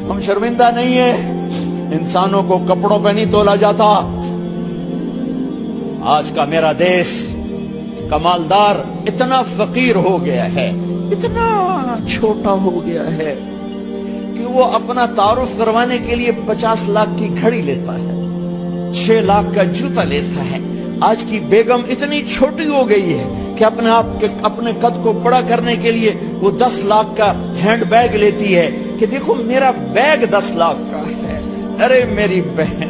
ہم شرمندہ نہیں ہیں، انسانوں کو کپڑوں پہ نہیں تولا جاتا۔ آج کا میرا دیس کا مالدار اتنا فقیر ہو گیا ہے، اتنا چھوٹا ہو گیا ہے کہ وہ اپنا تعارف کروانے کے لیے 50 لاکھ کی گھڑی لیتا ہے، 6 لاکھ کا جوتا لیتا ہے۔ آج کی بیگم اتنی چھوٹی ہو گئی ہے کہ اپنے قد کو بڑا کرنے کے لیے وہ 10 لاکھ کا ہینڈ بیگ لیتی ہے کہ دیکھو میرا بیگ 10 لاکھ کا ہے۔ ارے میری بہن،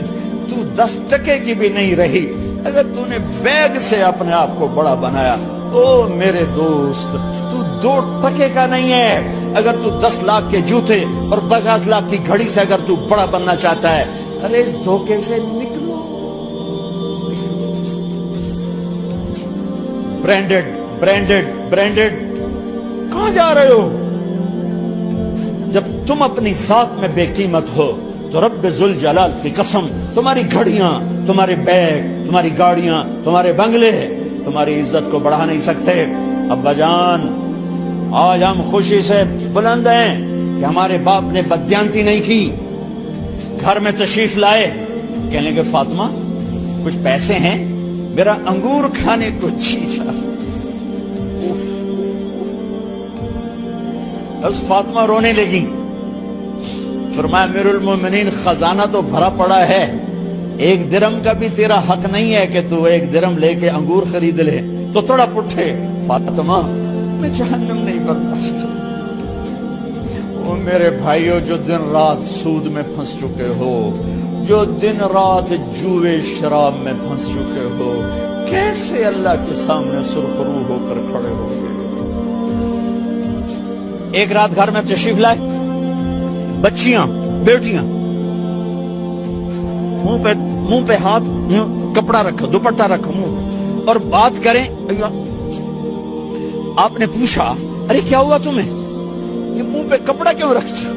تو 10 ٹکے کی بھی نہیں رہی، اگر تو نے بیگ سے اپنے آپ کو بڑا بنایا تو میرے دوست تو 2 ٹکے کا نہیں ہے۔ اگر تو 10 لاکھ کے جوتے اور 50 لاکھ کی گھڑی سے اگر تو بڑا بننا چاہتا ہے، ارے اس دھوکے سے نکلو۔ برینڈڈ برینڈڈ برینڈڈ، کہاں جا رہے ہو؟ جب تم اپنی ذات میں بے قیمت ہو تو رب ذوالجلال کی قسم، تمہاری گھڑیاں، تمہارے بیگ، تمہاری گاڑیاں، تمہارے بنگلے تمہاری عزت کو بڑھا نہیں سکتے۔ ابا جان، آج ہم خوشی سے بلند ہیں کہ ہمارے باپ نے بددیانتی نہیں کی، گھر میں تشریف لائے، کہنے لگے فاطمہ کچھ پیسے ہیں، میرا انگور کھانے کو جی چاہتا۔ بس فاطمہ رونے لگی، فرمایا امیر المومنین خزانہ تو بھرا پڑا ہے، 1 درم کا بھی تیرا حق نہیں ہے کہ تو 1 درم لے کے انگور خرید لے۔ تو تڑپ اٹھے، فاطمہ میں جہنم نہیں برداشت کر سکتا۔ وہ میرے بھائیوں جو دن رات سود میں پھنس چکے ہو، جو دن رات جوئے شراب میں پھنس چکے ہو، کیسے اللہ کے سامنے سرخرو ہو کر کھڑے ہو گئے؟ ایک رات گھر میں تشریف لائے، بچیاں، بیٹیاں، منہ پہ ہاتھ، کپڑا رکھا، دوپٹہ رکھا منہ، اور بات کریں۔ آپ نے پوچھا ارے کیا ہوا تمہیں، یہ منہ پہ کپڑا کیوں رکھتی ہو؟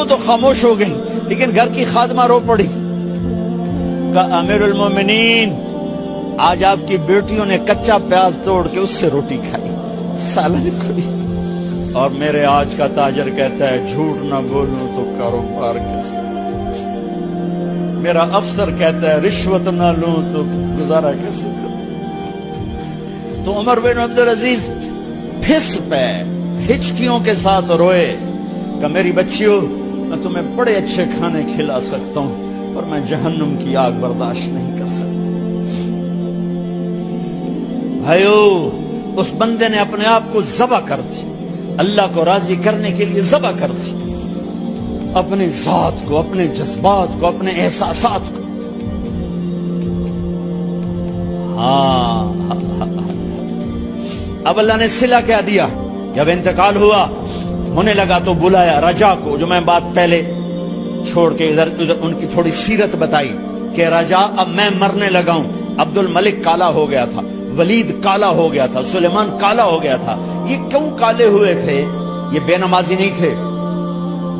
تو خاموش ہو گئی، لیکن گھر کی خادمہ رو پڑی، کہا امیر المومنین آج آپ کی بیٹیوں نے کچا پیاز توڑ کے اس سے روٹی کھائی، سالن کھائی، اور میرے آج کا تاجر کہتا ہے جھوٹ نہ بولوں تو کاروبار کیسے، میرا افسر کہتا ہے رشوت نہ لوں تو گزارا کیسے کروں۔ تو عمر بن عبدالعزیز پھس پہ ہچکیوں کے ساتھ روئے کہ میری بچیوں میں تمہیں بڑے اچھے کھانے کھلا سکتا ہوں اور میں جہنم کی آگ برداشت نہیں کر سکتا۔ بھائیو، اس بندے نے اپنے آپ کو ذبح کر دی، اللہ کو راضی کرنے کے لیے ذبح کر دی، اپنی ذات کو، اپنے جذبات کو، اپنے احساسات کو۔ اب اللہ نے صلہ کیا دیا، جب انتقال ہوا ہونے لگا تو بلایا رجا کو، جو میں بات پہلے چھوڑ کے ادھر ان کی تھوڑی سیرت بتائی کہ رجا اب میں مرنے لگا ہوں۔ عبد الملک کالا ہو گیا تھا، ولید کالا ہو گیا تھا، سلیمان کالا ہو گیا تھا۔ یہ کیوں کالے ہوئے تھے؟ یہ بے نمازی نہیں تھے،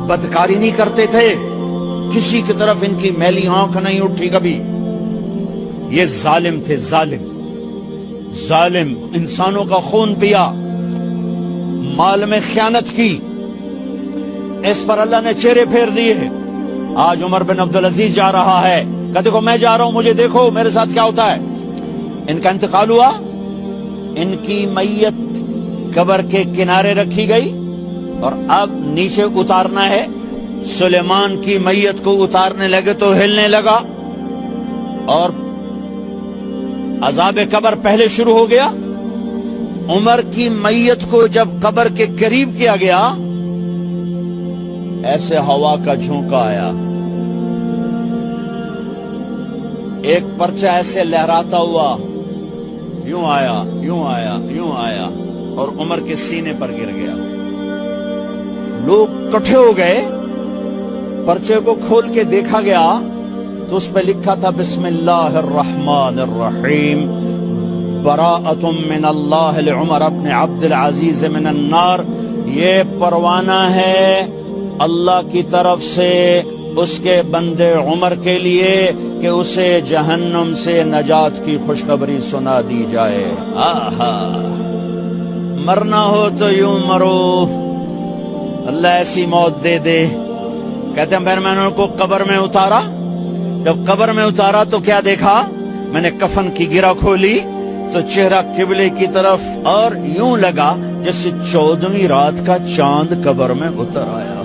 بدکاری نہیں کرتے تھے، کسی کی طرف ان کی میلی آنکھ نہیں اٹھی کبھی۔ یہ ظالم تھے، ظالم ظالم، انسانوں کا خون پیا، مال میں خیانت کی، اس پر اللہ نے چہرے پھیر دیے۔ آج عمر بن عبدالعزیز جا رہا ہے کہ دیکھو میں جا رہا ہوں، مجھے دیکھو میرے ساتھ کیا ہوتا ہے۔ ان کا انتقال ہوا، ان کی میت قبر کے کنارے رکھی گئی اور اب نیچے اتارنا ہے۔ سلیمان کی میت کو اتارنے لگے تو ہلنے لگا اور عذاب قبر پہلے شروع ہو گیا۔ عمر کی میت کو جب قبر کے قریب کیا گیا، ایسے ہوا کا جھونکا آیا، ایک پرچہ ایسے لہراتا ہوا، یوں آیا، یوں آیا، یوں آیا، اور عمر کے سینے پر گر گیا۔ لوگ اکٹھے ہو گئے، پرچے کو کھول کے دیکھا گیا تو اس پہ لکھا تھا بسم اللہ الرحمن الرحیم، براءۃ من اللہ لعمر بن عبد العزیز من النار۔ یہ پروانہ ہے اللہ کی طرف سے اس کے بندے عمر کے لیے کہ اسے جہنم سے نجات کی خوشخبری سنا دی جائے۔ آہا، مرنا ہو تو یوں مرو، اللہ اللہ ایسی موت دے دے. کہتے ہیں پھر میں نے ان کو قبر میں اتارا. جب قبر میں اتارا تو کیا دیکھا؟ میں نے کفن کی گرہ کھولی تو چہرہ قبلے کی طرف، اور یوں لگا جیسے 14ویں رات کا چاند قبر میں اتر آیا.